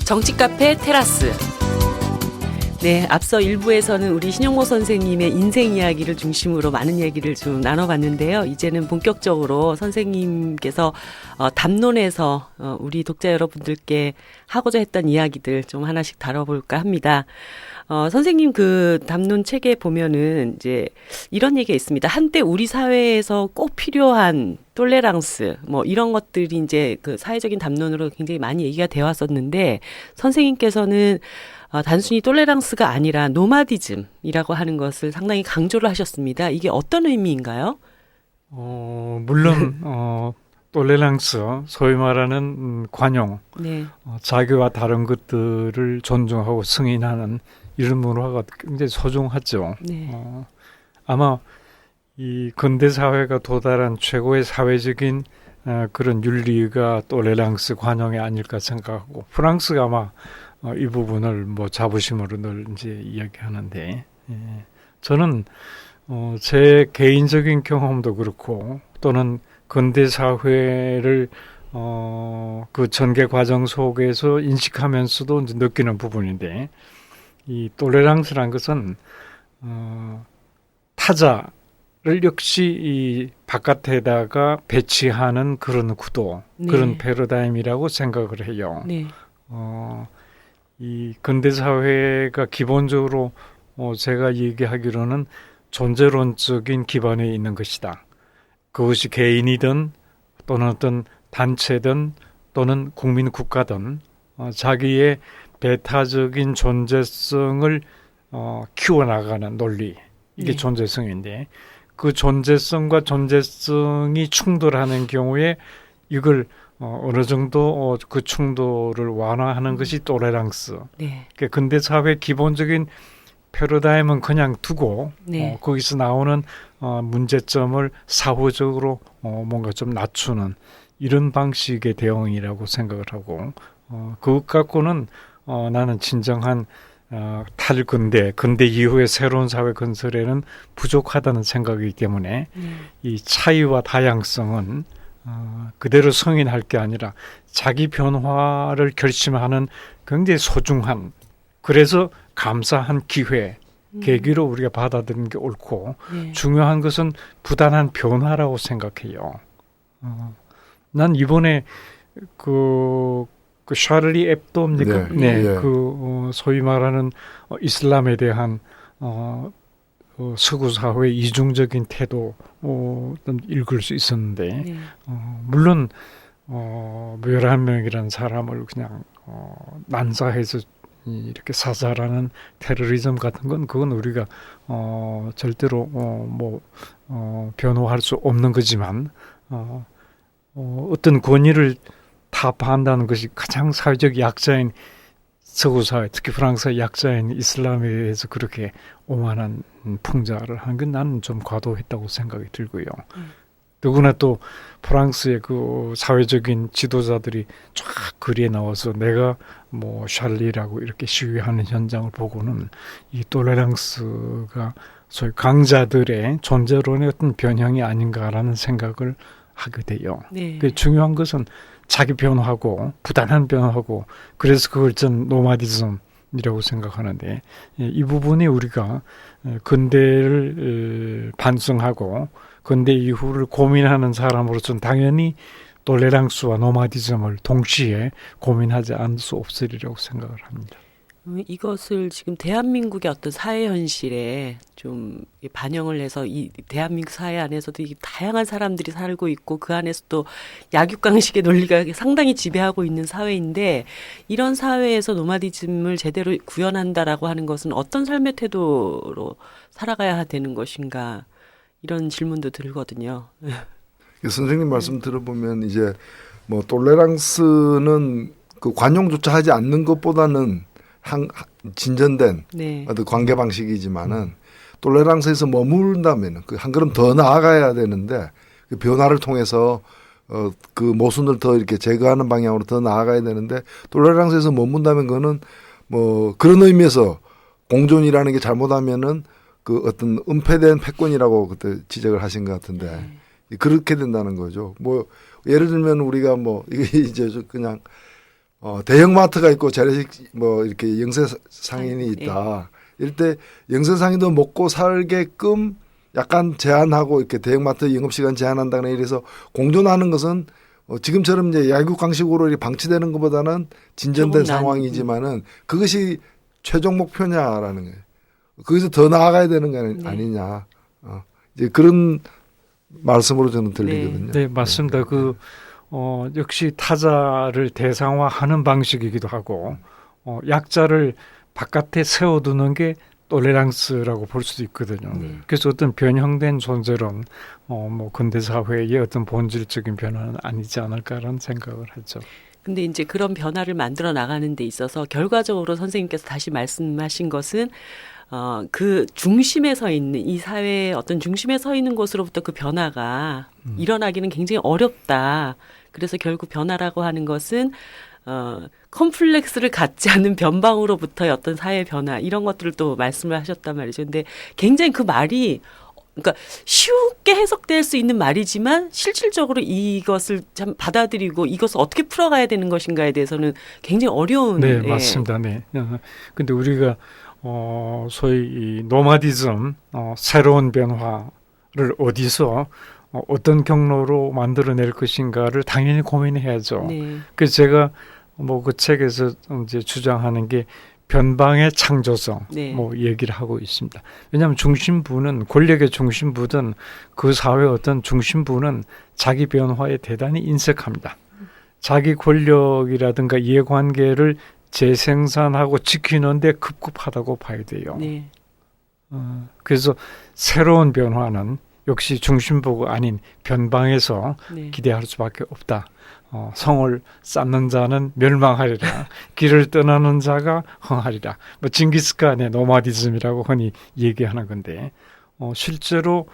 정치 카페 테라스. 네, 앞서 1부에서는 우리 신영모 선생님의 인생 이야기를 중심으로 많은 얘기를 좀 나눠봤는데요. 이제는 본격적으로 선생님께서 담론에서 우리 독자 여러분들께 하고자 했던 이야기들 좀 하나씩 다뤄볼까 합니다. 선생님 그 담론 책에 보면은 이제 이런 얘기가 있습니다. 한때 우리 사회에서 꼭 필요한 톨레랑스 뭐 이런 것들이 이제 그 사회적인 담론으로 굉장히 많이 얘기가 되어 왔었는데 선생님께서는 단순히 톨레랑스가 아니라 노마디즘이라고 하는 것을 상당히 강조를 하셨습니다. 이게 어떤 의미인가요? 물론 톨레랑스, 소위 말하는 관용, 네. 자기와 다른 것들을 존중하고 승인하는 이런 문화가 굉장히 소중하죠. 네. 아마 이 근대 사회가 도달한 최고의 사회적인 그런 윤리가 톨레랑스 관용이 아닐까 생각하고 프랑스가 아마 이 부분을 뭐 자부심으로 늘 이제 이야기하는데 저는 제 개인적인 경험도 그렇고 또는 근대 사회를 그 전개 과정 속에서 인식하면서도 이제 느끼는 부분인데 이 톨레랑스란 것은 타자를 역시 이 바깥에다가 배치하는 그런 구도, 네. 그런 패러다임이라고 생각을 해요. 네. 이 근대 사회가 기본적으로 제가 얘기하기로는 존재론적인 기반에 있는 것이다. 그것이 개인이든 또는 어떤 단체든 또는 국민 국가든 자기의 배타적인 존재성을 키워나가는 논리, 이게 네. 존재성인데 그 존재성과 존재성이 충돌하는 경우에 이걸 어느 정도 그 충돌을 완화하는 것이 톨레랑스. 네. 그러니까 근대 사회 기본적인 패러다임은 그냥 두고 네. 거기서 나오는 문제점을 사후적으로 뭔가 좀 낮추는 이런 방식의 대응이라고 생각을 하고 그것 갖고는 나는 진정한 근대 이후의 새로운 사회 건설에는 부족하다는 생각이기 때문에 이 차이와 다양성은 그대로 성인할 게 아니라 자기 변화를 결심하는 굉장히 소중한 그래서 감사한 기회, 계기로 우리가 받아들이는 게 옳고 네. 중요한 것은 부단한 변화라고 생각해요. 난 이번에 그 샤를리 앱도입니까? 네. 네. 그 소위 말하는 이슬람에 대한 서구 사회의 이중적인 태도 읽을 수 있었는데 네. 물론 11명이라는 사람을 그냥 난사해서 이렇게 사살하는 테러리즘 같은 건 그건 우리가 절대로 변호할 수 없는 거지만 어떤 권위를 타파한다는 것이 가장 사회적 약자인 서구 사회, 특히 프랑스의 약자인 이슬람에 의해서 그렇게 오만한 풍자를 하는 건 나는 좀 과도했다고 생각이 들고요. 더구나 또 프랑스의 그 사회적인 지도자들이 쫙 거리에 나와서 내가 뭐 샬리라고 이렇게 시위하는 현장을 보고는 이 톨레랑스가 소위 강자들의 존재론의 어떤 변형이 아닌가라는 생각을 하게 돼요. 네. 그 중요한 것은 자기 변화하고 부단한 변화하고 그래서 그걸 전 노마디즘이라고 생각하는데 이 부분이 우리가 근대를 반성하고 근대 이후를 고민하는 사람으로서는 당연히 톨레랑스와 노마디즘을 동시에 고민하지 않을 수 없으리라고 생각을 합니다. 이것을 지금 대한민국의 어떤 사회 현실에 좀 반영을 해서 이 대한민국 사회 안에서도 이 다양한 사람들이 살고 있고 그 안에서 또 약육강식의 논리가 상당히 지배하고 있는 사회인데 이런 사회에서 노마디즘을 제대로 구현한다라고 하는 것은 어떤 삶의 태도로 살아가야 되는 것인가 이런 질문도 들거든요. 선생님 말씀 들어보면 이제 뭐 톨레랑스는 그 관용조차 하지 않는 것보다는 진전된 네. 어떤 관계 방식이지만은 톨레랑스에서 머무른다면 그 한 걸음 더 나아가야 되는데 그 변화를 통해서 그 모순을 더 이렇게 제거하는 방향으로 더 나아가야 되는데 톨레랑스에서 머문다면 그거는 뭐 그런 의미에서 공존이라는 게 잘못하면은 그 어떤 은폐된 패권이라고 그때 지적을 하신 것 같은데 그렇게 된다는 거죠. 뭐 예를 들면 우리가 뭐 이게 이제 그냥 대형마트가 있고 재래식 뭐 이렇게 영세 상인이 있다. 이럴 때 영세 상인도 먹고 살게끔 약간 제한하고 이렇게 대형마트 영업시간 제한한다거나 이래서 공존하는 것은 지금처럼 이제 약육강식으로 이렇게 방치되는 것보다는 진전된 상황이지만은 그것이 최종 목표냐라는 거예요. 거기서 더 나아가야 되는 거 아니냐. 이제 그런 말씀으로 저는 들리거든요. 네, 맞습니다. 역시 타자를 대상화하는 방식이기도 하고, 약자를 바깥에 세워두는 게 톨레랑스라고 볼 수도 있거든요. 그래서 어떤 변형된 존재론, 뭐 근대 사회의 어떤 본질적인 변화는 아니지 않을까라는 생각을 하죠. 근데 이제 그런 변화를 만들어 나가는 데 있어서 결과적으로 선생님께서 다시 말씀하신 것은 그 중심에 서 있는 이 사회의 어떤 중심에 서 있는 곳으로부터 그 변화가 일어나기는 굉장히 어렵다. 그래서 결국 변화라고 하는 것은 컴플렉스를 갖지 않는 변방으로부터의 어떤 사회 변화 이런 것들을 또 말씀을 하셨단 말이죠. 근데 굉장히 그 말이 그러니까 쉽게 해석될 수 있는 말이지만 실질적으로 이것을 참 받아들이고 이것을 어떻게 풀어가야 되는 것인가에 대해서는 굉장히 어려운. 네, 맞습니다. 네. 근데 우리가 소위 이 노마디즘, 새로운 변화를 어디서 어떤 경로로 만들어낼 것인가를 당연히 고민해야죠. 네. 그래서 제가 뭐 그 책에서 이제 주장하는 게 변방의 창조성, 네. 뭐 얘기를 하고 있습니다. 왜냐하면 중심부는 권력의 중심부든 그 사회의 어떤 중심부는 자기 변화에 대단히 인색합니다. 자기 권력이라든가 이해관계를 재생산하고 지키는데 급급하다고 봐야 돼요. 네. 그래서 새로운 변화는 역시 중심부가 아닌 변방에서 네. 기대할 수밖에 없다. 성을 쌓는 자는 멸망하리라. 길을 떠나는 자가 흥하리라. 뭐 징기스칸의 노마디즘이라고 흔히 얘기하는 건데 실제로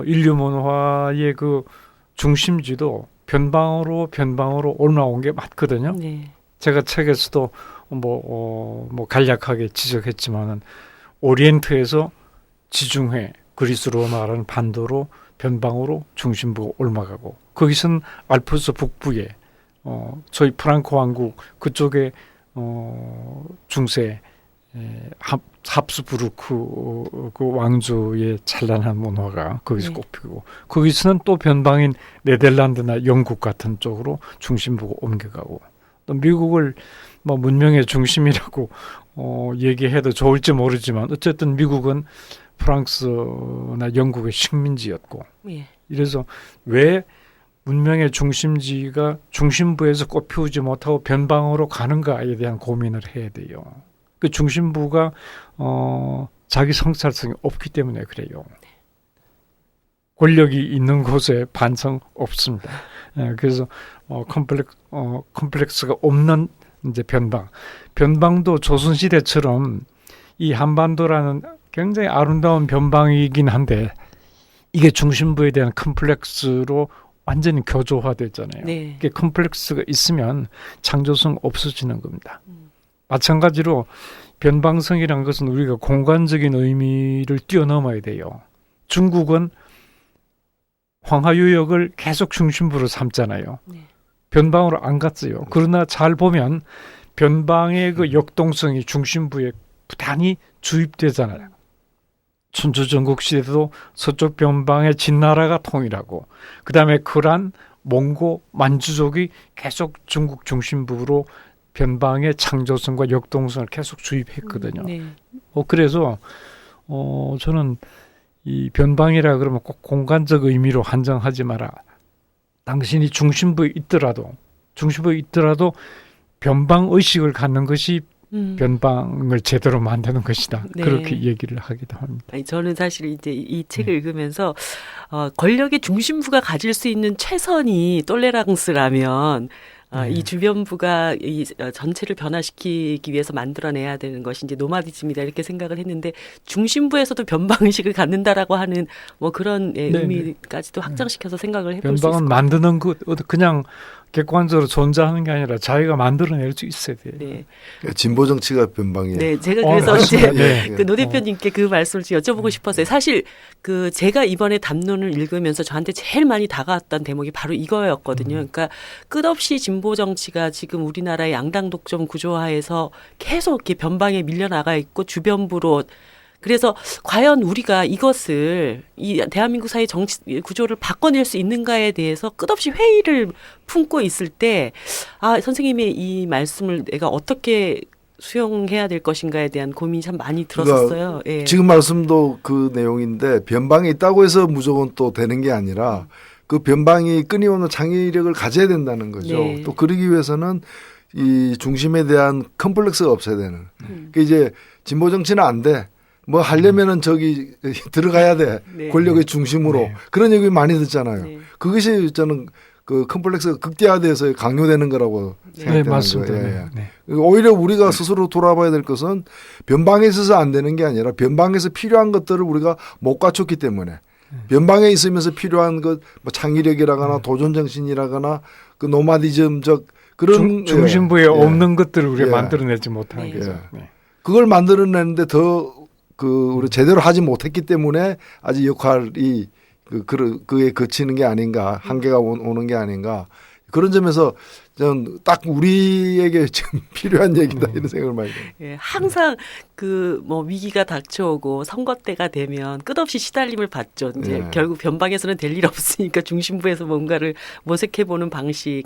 인류 문화의 그 중심지도 변방으로 올라온 게 맞거든요. 네. 제가 책에서도 뭐 간략하게 지적했지만은 오리엔트에서 지중해 그리스 로마라는 반도로 변방으로 중심부가 올라가고 거기서는 알프스 북부에 저희 프랑코 왕국 그쪽에 중세 합스부르크 그 왕조의 찬란한 문화가 거기서 꼽히고 거기서는 또 변방인 네덜란드나 영국 같은 쪽으로 중심부가 옮겨가고 또 미국을 뭐 문명의 중심이라고 얘기해도 좋을지 모르지만 어쨌든 미국은 프랑스나 영국의 식민지였고 예. 이래서 왜 문명의 중심지가 중심부에서 꽃피우지 못하고 변방으로 가는가에 대한 고민을 해야 돼요. 그 중심부가 자기 성찰성이 없기 때문에 그래요. 권력이 있는 곳에 반성 없습니다. 그래서 컴플렉스가 없는 이제 변방도 조선시대처럼 이 한반도라는 굉장히 아름다운 변방이긴 한데 이게 중심부에 대한 컴플렉스로 완전히 교조화됐잖아요. 네. 이게 컴플렉스가 있으면 창조성 없어지는 겁니다. 마찬가지로 변방성이라는 것은 우리가 공간적인 의미를 뛰어넘어야 돼요. 중국은 황하유역을 계속 중심부로 삼잖아요. 네. 변방으로 안 갔어요. 그러나 잘 보면 변방의 그 역동성이 중심부에 부단히 주입되잖아요. 춘추전국 시대도 서쪽 변방의 진나라가 통일하고 그 다음에 그란, 몽고, 만주족이 계속 중국 중심부로 변방의 창조성과 역동성을 계속 주입했거든요. 네. 그래서 저는 이 변방이라 그러면 꼭 공간적 의미로 한정하지 마라. 당신이 중심부에 있더라도 변방 의식을 갖는 것이 변방을 제대로 만드는 것이다. 네. 그렇게 얘기를 하기도 합니다. 아니, 저는 사실 이제 이 책을 읽으면서 권력의 중심부가 가질 수 있는 최선이 똘레랑스라면 이 주변부가 이 전체를 변화시키기 위해서 만들어내야 되는 것이 이제 노마디즘이다 이렇게 생각을 했는데 중심부에서도 변방의식을 갖는다라고 하는 뭐 그런 의미까지도 확장시켜서 생각을 해볼 수 있을 것 같아요. 변방은 만드는 것 그냥 객관적으로 존재하는 게 아니라 자기가 만들어낼 수 있어야 돼요. 네. 진보 정치가 변방이에요. 네, 제가 그래서 이제 네. 그 노 대표님께 그 말씀을 좀 여쭤보고 싶었어요. 사실 그 제가 이번에 담론을 읽으면서 저한테 제일 많이 다가왔던 대목이 바로 이거였거든요. 그러니까 끝없이 진보 진보 정치가 지금 우리나라의 양당 독점 구조화에서 계속 이렇게 변방에 밀려나가 있고 주변부로 그래서 과연 우리가 이것을 이 대한민국 사회 정치 구조를 바꿔낼 수 있는가에 대해서 끝없이 회의를 품고 있을 때 선생님의 이 말씀을 내가 어떻게 수용해야 될 것인가에 대한 고민이 참 많이 들었었어요. 그러니까 지금 말씀도 그 내용인데 변방이 있다고 해서 무조건 또 되는 게 아니라 그 변방이 끊임없는 창의력을 가져야 된다는 거죠. 네. 또 그러기 위해서는 이 중심에 대한 컴플렉스가 없어야 되는. 그러니까 이제 진보 정치는 안 돼. 뭐 하려면은 저기 들어가야 돼. 네. 권력의 중심으로. 네. 그런 얘기 많이 듣잖아요. 네. 그것이 저는 그 컴플렉스가 극대화돼서 강요되는 거라고 네. 생각되는 맞습니다. 거예요. 네. 네. 오히려 우리가 스스로 돌아봐야 될 것은 변방에 있어서 안 되는 게 아니라 변방에서 필요한 것들을 우리가 못 갖췄기 때문에 변방에 있으면서 필요한 것, 뭐 창의력이라거나 도전정신이라거나 그 노마디즘적 그런 중심부에 없는 것들을 우리가 예. 만들어내지 못하는 네. 거죠. 예. 네. 그걸 만들어내는데 더 그 우리 제대로 하지 못했기 때문에 아직 역할이 그에 그치는 게 아닌가, 한계가 오는 게 아닌가 그런 점에서 저는 딱 우리에게 지금 필요한 얘기다 이런 생각을 많이 해요. 예, 항상 그 뭐 위기가 닥쳐오고 선거 때가 되면 끝없이 시달림을 받죠. 이제 예. 결국 변방에서는 될 일 없으니까 중심부에서 뭔가를 모색해보는 방식.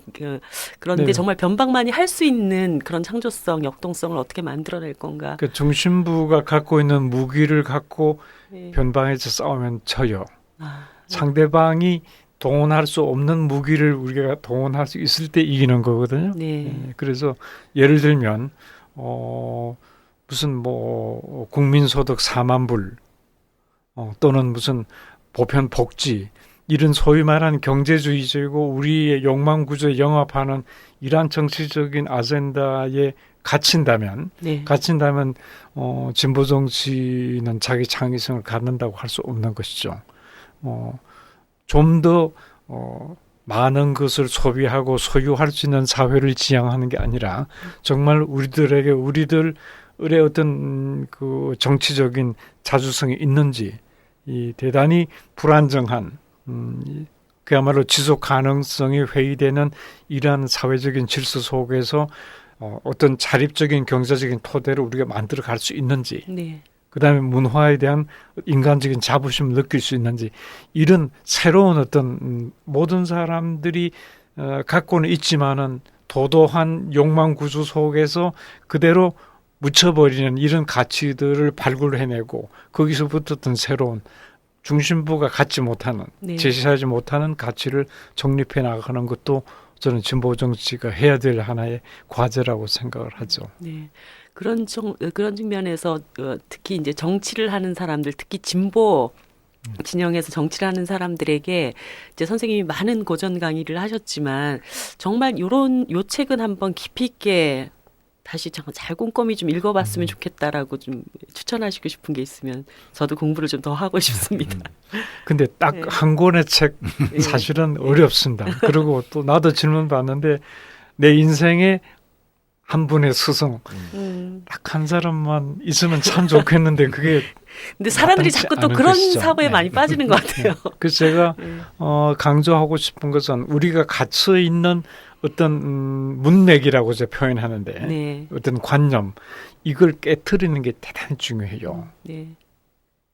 그런데 네. 정말 변방만이 할 수 있는 그런 창조성, 역동성을 어떻게 만들어낼 건가. 그 중심부가 갖고 있는 무기를 갖고 예. 변방에서 싸우면 져요. 아, 상대방이 동원할 수 없는 무기를 우리가 동원할 수 있을 때 이기는 거거든요. 네. 예, 그래서 예를 들면 무슨 뭐 국민소득 4만 불 또는 무슨 보편 복지 이런 소위 말하는 경제주의적이고 우리의 욕망 구조에 영합하는 이러한 정치적인 아젠다에 갇힌다면 네. 진보 정치는 자기 창의성을 갖는다고 할 수 없는 것이죠. 좀 더 많은 것을 소비하고 소유할 수 있는 사회를 지향하는 게 아니라 정말 우리들의 어떤 그 정치적인 자주성이 있는지 이 대단히 불안정한 그야말로 지속 가능성이 회의되는 이러한 사회적인 질서 속에서 어떤 자립적인 경제적인 토대를 우리가 만들어 갈 수 있는지 네. 그다음에 문화에 대한 인간적인 자부심을 느낄 수 있는지 이런 새로운 어떤 모든 사람들이 갖고는 있지만은 도도한 욕망 구조 속에서 그대로 묻혀버리는 이런 가치들을 발굴해내고 거기서부터 어떤 새로운 중심부가 갖지 못하는 네. 제시하지 못하는 가치를 정립해 나가는 것도 저는 진보 정치가 해야 될 하나의 과제라고 생각을 하죠. 네. 그런 측면에서 특히 이제 정치를 하는 사람들, 특히 진보 진영에서 정치를 하는 사람들에게 이제 선생님이 많은 고전 강의를 하셨지만 정말 요 책은 한번 깊이 있게 다시 잘 꼼꼼히 좀 읽어봤으면 좋겠다라고 좀 추천하시고 싶은 게 있으면 저도 공부를 좀 더 하고 싶습니다. 근데 딱 네. 한 권의 책 사실은 어렵습니다. 그리고 또 나도 질문 받는데 내 인생에 한 분의 스승 딱 한 사람만 있으면 참 좋겠는데 그게 근데 사람들이 마땅치 자꾸 또 않은 그런 것이죠. 사고에 네. 많이 빠지는 것 같아요. 그래서 제가 네. 강조하고 싶은 것은 우리가 갇혀 있는 어떤 문맥이라고 제가 표현하는데 네. 어떤 관념 이걸 깨트리는 게 대단히 중요해요. 네.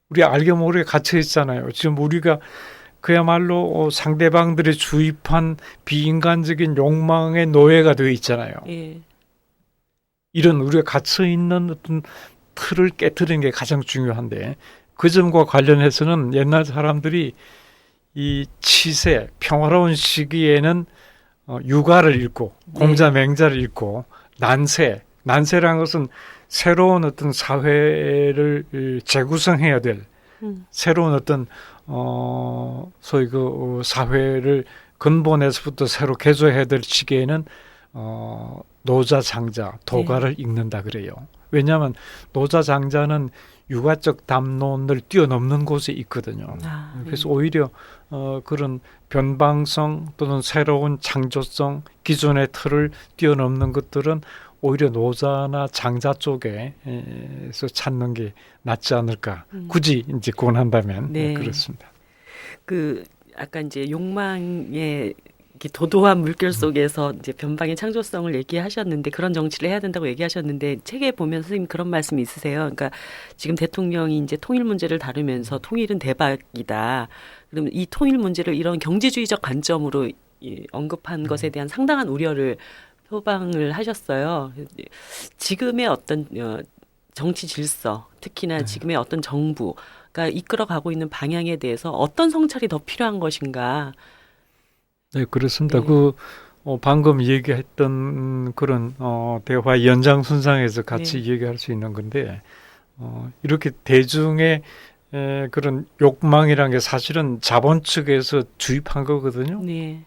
우리 알게 모르게 갇혀 있잖아요. 지금 우리가 그야말로 상대방들이 주입한 비인간적인 욕망의 노예가 되어 있잖아요. 예. 이런 우리가 갇혀 있는 어떤 틀을 깨트리는 게 가장 중요한데 그 점과 관련해서는 옛날 사람들이 이 치세, 평화로운 시기에는 육아를 읽고 공자맹자를 읽고 난세라는 것은 새로운 어떤 사회를 재구성해야 될 새로운 어떤 소위 그 사회를 근본에서부터 새로 개조해야 될 시기에는 노자 장자 도가를 읽는다 그래요. 왜냐하면 노자 장자는 육아적 담론을 뛰어넘는 곳에 있거든요. 그래서 오히려 그런 변방성 또는 새로운 창조성 기존의 틀을 뛰어넘는 것들은 오히려 노자나 장자 쪽에서 찾는 게 낫지 않을까. 굳이 이제 권한다면 네. 그렇습니다. 그 아까 이제 욕망의 이렇게 도도한 물결 속에서 이제 변방의 창조성을 얘기하셨는데 그런 정치를 해야 된다고 얘기하셨는데 책에 보면 선생님 그런 말씀이 있으세요. 그러니까 지금 대통령이 이제 통일 문제를 다루면서 통일은 대박이다. 그러면 이 통일 문제를 이런 경제주의적 관점으로 언급한 것에 대한 상당한 우려를 표방을 하셨어요. 지금의 어떤 정치 질서, 특히나 지금의 어떤 정부가 이끌어가고 있는 방향에 대해서 어떤 성찰이 더 필요한 것인가. 네, 그렇습니다. 네. 방금 얘기했던 그런 대화 연장선상에서 같이 네. 얘기할 수 있는 건데 이렇게 대중의 그런 욕망이란 게 사실은 자본 측에서 주입한 거거든요. 네.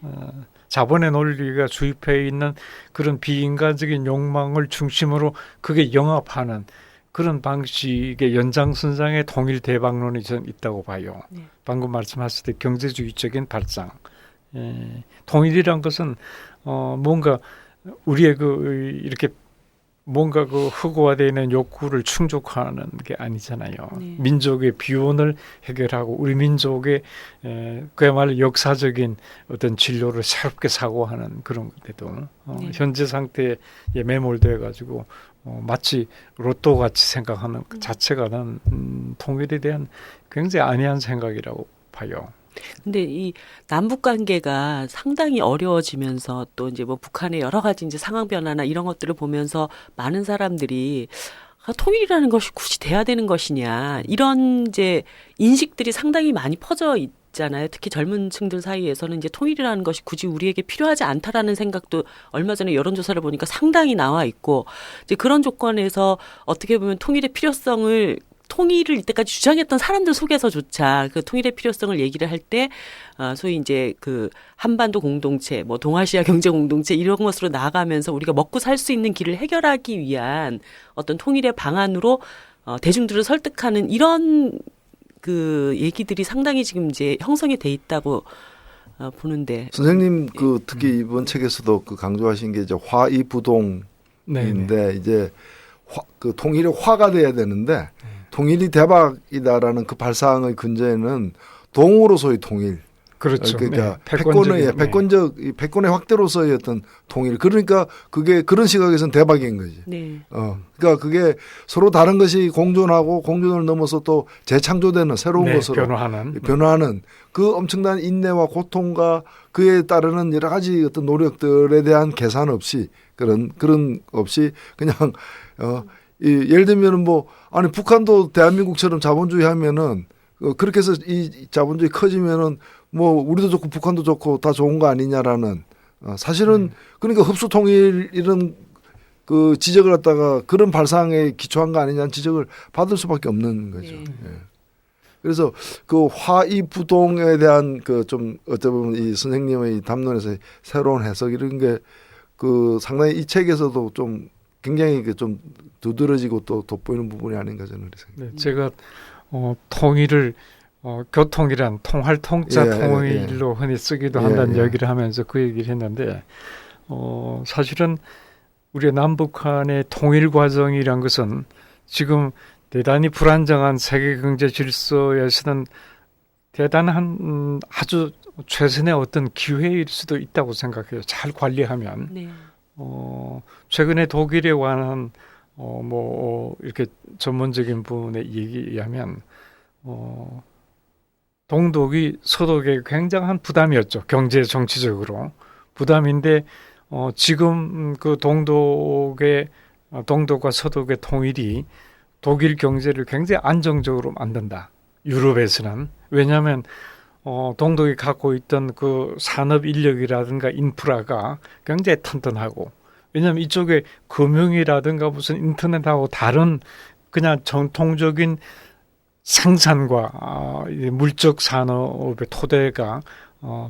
자본의 논리가 주입해 있는 그런 비인간적인 욕망을 중심으로 그게 영합하는 그런 방식의 연장선상의 통일 대박론이 저는 있다고 봐요. 네. 방금 말씀하실 때 경제주의적인 발상. 통일이란 것은 뭔가 우리의 이렇게 뭔가 흑화되어 있는 욕구를 충족하는 게 아니잖아요. 네. 민족의 비혼을 해결하고 우리 민족의 그야말로 역사적인 어떤 진로를 새롭게 사고하는 그런 건데도 네. 현재 상태에 매몰되어 가지고 마치 로또 같이 생각하는 그 자체가 난 통일에 대한 굉장히 안이한 생각이라고 봐요. 근데 이 남북 관계가 상당히 어려워지면서 또 이제 뭐 북한의 여러 가지 이제 상황 변화나 이런 것들을 보면서 많은 사람들이 통일이라는 것이 굳이 돼야 되는 것이냐 이런 이제 인식들이 상당히 많이 퍼져 있잖아요. 특히 젊은 층들 사이에서는 이제 통일이라는 것이 굳이 우리에게 필요하지 않다라는 생각도 얼마 전에 여론조사를 보니까 상당히 나와 있고 이제 그런 조건에서 어떻게 보면 통일을 이때까지 주장했던 사람들 속에서조차 그 통일의 필요성을 얘기를 할 때 소위 이제 그 한반도 공동체, 뭐 동아시아 경제 공동체 이런 것으로 나아가면서 우리가 먹고 살 수 있는 길을 해결하기 위한 어떤 통일의 방안으로 대중들을 설득하는 이런 그 얘기들이 상당히 지금 이제 형성이 돼 있다고 보는데 선생님 그 특히 이번 책에서도 그 강조하신 게 이제 화이부동인데 이제 그 통일의 화가 돼야 되는데 통일이 대박이다라는 그 발상의 근저에는 동으로서의 통일. 그렇죠. 그러니까 네. 패권의 확대로서의 어떤 통일. 그러니까 그게 그런 시각에서는 대박인 거지. 네. 그러니까 그게 서로 다른 것이 공존하고 공존을 넘어서 또 재창조되는 새로운 것으로 변화하는 그 엄청난 인내와 고통과 그에 따르는 여러 가지 어떤 노력들에 대한 계산 없이 그런 없이 그냥 예를 들면은 아니 북한도 대한민국처럼 자본주의 하면은 그렇게 해서 이 자본주의 커지면은 우리도 좋고 북한도 좋고 다 좋은 거 아니냐라는 사실은 그러니까 흡수 통일 이런 그 지적을 갖다가 그런 발상에 기초한 거 아니냐는 지적을 받을 수밖에 없는 거죠. 네. 예. 그래서 그 화이부동에 대한 그 좀 어떻게 보면 이 선생님의 담론에서 새로운 해석 이런 게 그 상당히 이 책에서도 좀 굉장히 좀 두드러지고 또 돋보이는 부분이 아닌가 저는 그렇게 생각합니다. 네, 제가 통일을 교통이란 통할통자 통일로 흔히 쓰기도 한다는 얘기를 하면서 그 얘기를 했는데 사실은 우리 남북한의 통일 과정이란 것은 지금 대단히 불안정한 세계 경제 질서에서는 대단한 아주 최선의 어떤 기회일 수도 있다고 생각해요. 잘 관리하면. 네. 최근에 독일에 관한 이렇게 전문적인 부분에 얘기하면 동독이 서독에 굉장한 부담이었죠. 경제 정치적으로 부담인데 지금 그 동독과 서독의 통일이 독일 경제를 굉장히 안정적으로 만든다. 유럽에서는. 왜냐하면 동독이 갖고 있던 그 산업 인력이라든가 인프라가 굉장히 튼튼하고 왜냐하면 이쪽에 금융이라든가 무슨 인터넷하고 다른 그냥 전통적인 생산과 물적 산업의 토대가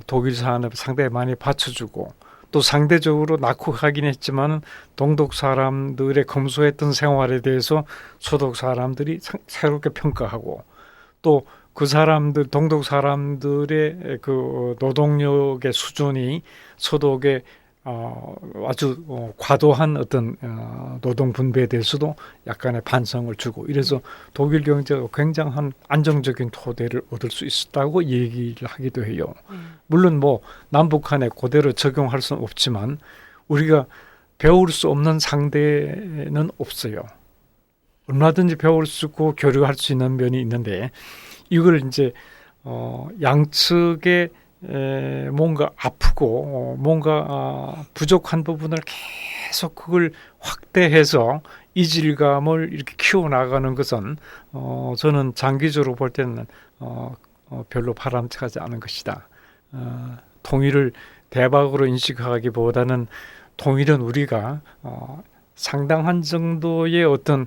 독일 산업에 상당히 많이 받쳐주고 또 상대적으로 낙후하긴 했지만 동독 사람들의 검소했던 생활에 대해서 서독 사람들이 새롭게 평가하고 또 그 사람들 동독 사람들의 그 노동력의 수준이 서독의 아주 과도한 어떤 노동 분배에 대해서도 약간의 반성을 주고 이래서 독일 경제가 굉장한 안정적인 토대를 얻을 수 있었다고 얘기를 하기도 해요. 물론 뭐 남북한에 그대로 적용할 수는 없지만 우리가 배울 수 없는 상대는 없어요. 얼마든지 배울 수 있고 교류할 수 있는 면이 있는데 이걸 이제 양측의 뭔가 아프고 뭔가 부족한 부분을 계속 그걸 확대해서 이질감을 이렇게 키워나가는 것은 저는 장기적으로 볼 때는 별로 바람직하지 않은 것이다. 통일을 대박으로 인식하기보다는 통일은 우리가 상당한 정도의 어떤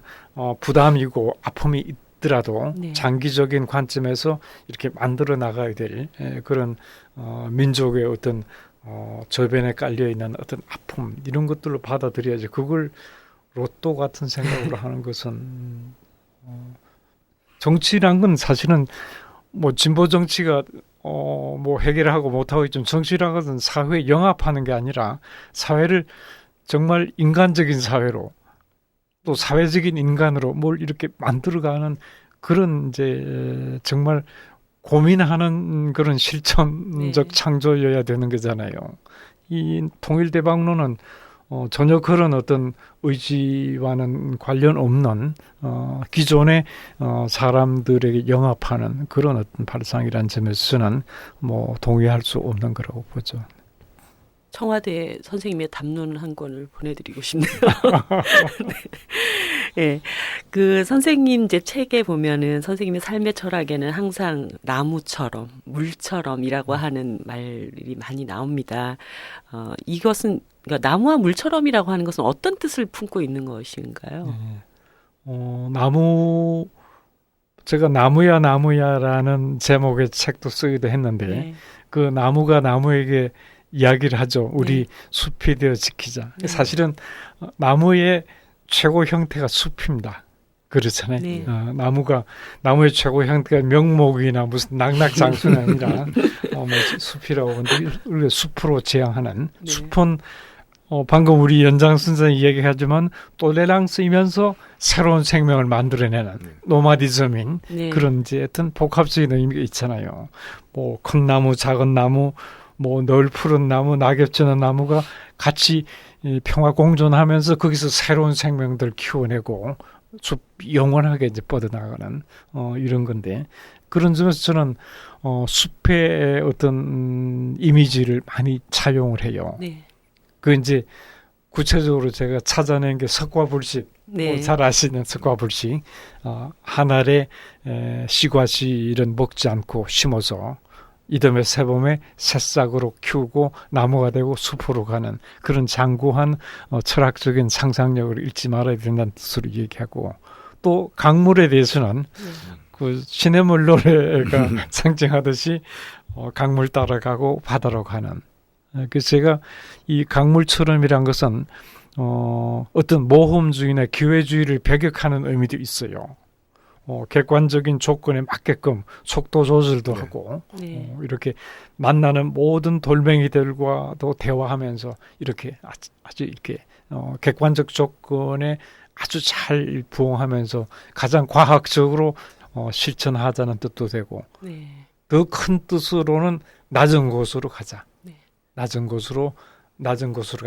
부담이고 아픔이 있더라도 네. 장기적인 관점에서 이렇게 만들어 나가야 될 그런 민족의 어떤 저변에 깔려 있는 어떤 아픔 이런 것들로 받아들여야지 그걸 로또 같은 생각으로 하는 것은 정치란 건 사실은 뭐 진보 정치가 뭐 해결하고 못하고 있지만 정치란 것은 사회에 영합하는 게 아니라 사회를 정말 인간적인 사회로 또 사회적인 인간으로 뭘 이렇게 만들어가는 그런 이제 정말 고민하는 그런 실천적 네. 창조여야 되는 거잖아요. 이 통일대박론은 전혀 그런 어떤 의지와는 관련 없는 기존의 사람들에게 영합하는 그런 어떤 발상이라는 점에서는 뭐 동의할 수 없는 거라고 보죠. 청와대 선생님의 담론 한 권을 보내드리고 싶네요. 네. 예, 그 선생님 이제 책에 보면은 선생님의 삶의 철학에는 항상 나무처럼 물처럼이라고 하는 말이 많이 나옵니다. 이것은 그러니까 나무와 물처럼이라고 하는 것은 어떤 뜻을 품고 있는 것인가요? 제가 나무야라는 제목의 책도 쓰기도 했는데 네. 그 나무가 나무에게 이야기를 하죠. 우리 네. 숲이 되어 지키자. 네. 사실은 나무의 최고 형태가 숲입니다. 그렇잖아요. 네. 나무의 최고 형태가 명목이나 무슨 낙낙장수는 아니라 뭐 숲이라고 하는데 우리가 숲으로 지향하는 네. 숲은 방금 우리 연장 선생님이 얘기하지만 똘레랑스이면서 새로운 생명을 만들어내는 노마디즘인 네. 그런 이제 어떤 복합적인 의미가 있잖아요. 뭐 큰 나무, 작은 나무, 뭐 널 푸른 나무, 낙엽 지는 나무가 같이 평화 공존하면서 거기서 새로운 생명들 키워내고 숲 영원하게 이제 뻗어나가는 이런 건데 그런 점에서 저는 숲의 어떤 이미지를 많이 차용을 해요. 네. 그 이제 구체적으로 제가 찾아낸 게 석과불식, 네. 잘 아시는 석과불식, 한 알에 씨앗이 먹지 않고 심어서 이듬해 새봄에 새싹으로 키우고 나무가 되고 숲으로 가는 그런 장구한 철학적인 상상력을 잃지 말아야 된다는 뜻으로 얘기하고 또 강물에 대해서는 그 시냇물 노래가 상징하듯이 강물 따라가고 바다로 가는 그래서 제가 이 강물처럼이란 것은 어떤 모험주의나 기회주의를 배격하는 의미도 있어요. 객관적인 조건에 맞게끔 속도 조절도 네. 하고 네. 이렇게 만나는 모든 돌멩이들과도 대화하면서 이렇게 아주 이렇게 객관적 조건에 아주 잘 부응하면서 가장 과학적으로 실천하자는 뜻도 되고 네. 더 큰 뜻으로는 낮은 곳으로 가자. 네. 낮은 곳으로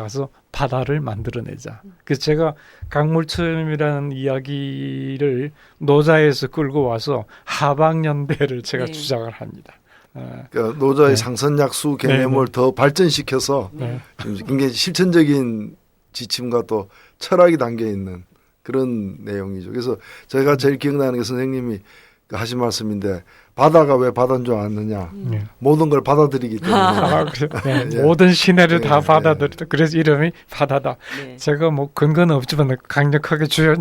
가서 바다를 만들어내자. 그래서 제가 강물처럼이라는 이야기를 노자에서 끌고 와서 하방연대를 제가 네. 주장을 합니다. 그러니까 노자의 네. 상선약수 개념을 네. 더 발전시켜서 네. 좀 굉장히 실천적인 지침과 또 철학이 담겨 있는 그런 내용이죠. 그래서 제가 제일 기억나는 게 선생님이 하신 말씀인데 바다가 왜 바다인 줄 아느냐. 네. 모든 걸 받아들이기 때문에. 그래요? 네. 예. 모든 시내를 다 예. 받아들였다. 그래서 이름이 바다다. 네. 제가 뭐 근거는 없지만 강력하게 주장.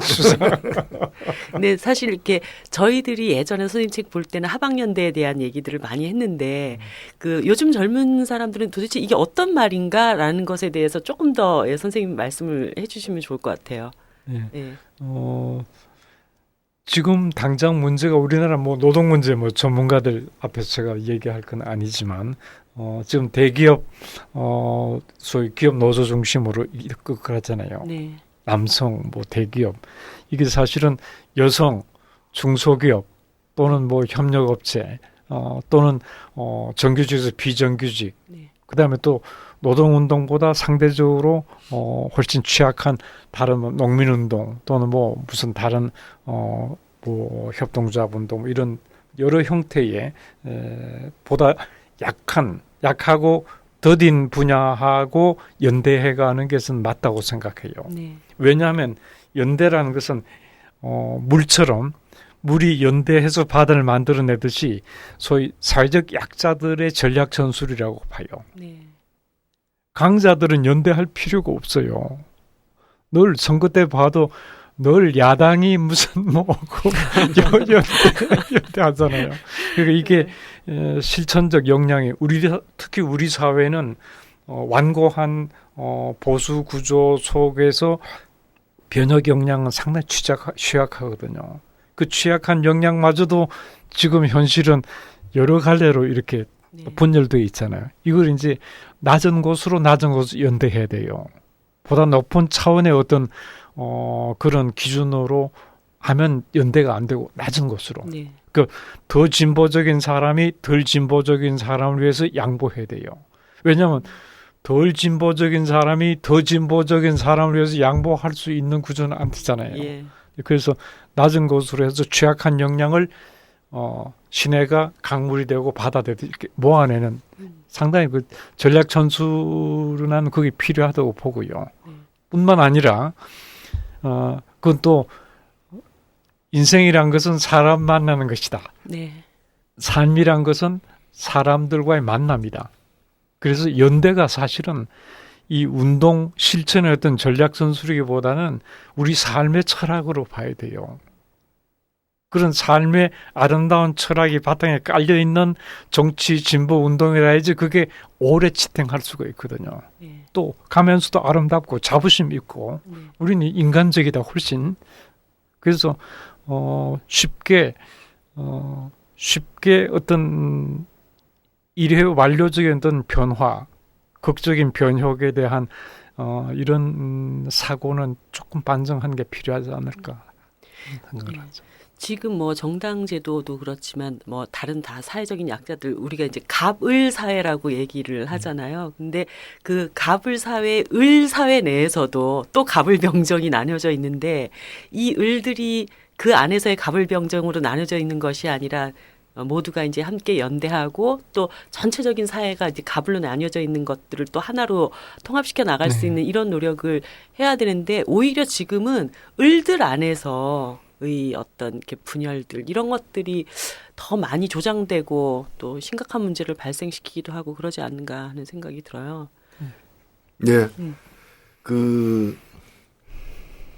네, 사실 이렇게 저희들이 예전에 선생님 책 볼 때는 하방연대에 대한 얘기들을 많이 했는데 그 요즘 젊은 사람들은 도대체 이게 어떤 말인가라는 것에 대해서 조금 더 선생님 말씀을 해주시면 좋을 것 같아요. 네. 네. 지금 당장 문제가 우리나라 뭐 노동 문제 뭐 전문가들 앞에서 제가 얘기할 건 아니지만 지금 대기업 소위 기업 노조 중심으로 그러잖아요. 네. 남성 뭐 대기업 이게 사실은 여성 중소기업 또는 뭐 협력업체 또는 정규직에서 비정규직 네. 그다음에 또 노동운동보다 상대적으로 훨씬 취약한 다른 뭐 농민운동 또는 뭐 무슨 다른 뭐 협동조합운동 이런 여러 형태의 보다 약하고 더딘 분야하고 연대해가는 것은 맞다고 생각해요. 네. 왜냐하면 연대라는 것은 물처럼 물이 연대해서 바다를 만들어내듯이 소위 사회적 약자들의 전략 전술이라고 봐요. 네. 강자들은 연대할 필요가 없어요. 늘 선거 때 봐도 늘 야당이 무슨 뭐고 연대하잖아요. 그러니까 이게 실천적 역량이 특히 우리 사회는 완고한 보수 구조 속에서 변혁 역량은 상당히 취약하거든요. 그 취약한 역량마저도 지금 현실은 여러 갈래로 이렇게 네. 분열되어 있잖아요. 이걸 이제 낮은 곳으로 연대해야 돼요. 보다 높은 차원의 어떤 그런 기준으로 하면 연대가 안 되고 낮은 곳으로. 네. 더 진보적인 사람이 덜 진보적인 사람을 위해서 양보해야 돼요. 왜냐하면 덜 진보적인 사람이 더 진보적인 사람을 위해서 양보할 수 있는 구조는 안 되잖아요. 예. 그래서 낮은 곳으로 해서 취약한 역량을 시내가 강물이 되고 바다 되듯이 이렇게 모아내는 상당히 그 전략 전술은 그게 필요하다고 보고요. 뿐만 아니라 그건 또 인생이란 것은 사람 만나는 것이다. 네. 삶이란 것은 사람들과의 만남이다. 그래서 연대가 사실은 이 운동 실천의 어떤 전략 전술이기보다는 우리 삶의 철학으로 봐야 돼요. 그런 삶의 아름다운 철학이 바탕에 깔려있는 정치 진보 운동이라 해야지 그게 오래 지탱할 수가 있거든요. 네. 또 가면서도 아름답고 자부심 있고 네. 우리는 인간적이다 훨씬. 그래서 쉽게 어떤 일회 완료적인 어떤 변화, 극적인 변혁에 대한 이런 사고는 조금 반성하는 게 필요하지 않을까 생각을 하죠. 지금 뭐 정당 제도도 그렇지만 뭐 다른 다 사회적인 약자들 우리가 이제 갑을 사회라고 얘기를 하잖아요. 근데 그 갑을 사회, 을 사회 내에서도 또 갑을 병정이 나뉘어져 있는데 이 을들이 그 안에서의 갑을 병정으로 나뉘어져 있는 것이 아니라 모두가 이제 함께 연대하고 또 전체적인 사회가 이제 갑으로 나뉘어져 있는 것들을 또 하나로 통합시켜 나갈 수 있는 이런 노력을 해야 되는데 오히려 지금은 을들 안에서 의 어떤 이렇게 분열들 이런 것들이 더 많이 조장되고 또 심각한 문제를 발생시키기도 하고 그러지 않는가 하는 생각이 들어요. 예. 그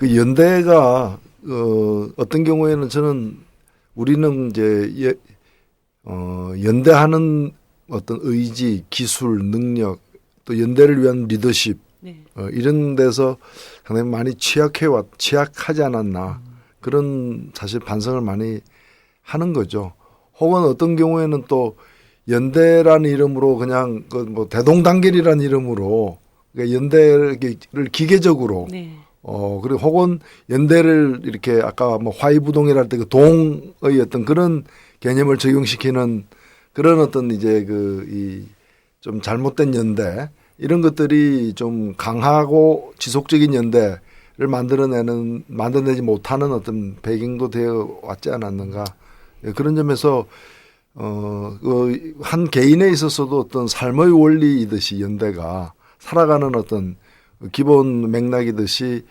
연대가 어떤 경우에는 저는 우리는 이제 연대하는 어떤 의지, 기술, 능력 또 연대를 위한 리더십 네. 이런 데서 상당히 많이 취약하지 않았나. 그런 사실 반성을 많이 하는 거죠. 혹은 어떤 경우에는 또 연대라는 이름으로 그냥 그 뭐 대동단결이라는 이름으로 그러니까 연대를 기계적으로 네. 그리고 혹은 연대를 이렇게 아까 뭐 화이부동이랄 때 그 동의 어떤 그런 개념을 적용시키는 그런 어떤 이제 이 좀 잘못된 연대 이런 것들이 좀 강하고 지속적인 연대 를 만들어내지 못하는 어떤 배경도 되어 왔지 않았는가. 그런 점에서, 한 개인에 있어서도 어떤 삶의 원리이듯이 연대가 살아가는 어떤 기본 맥락이듯이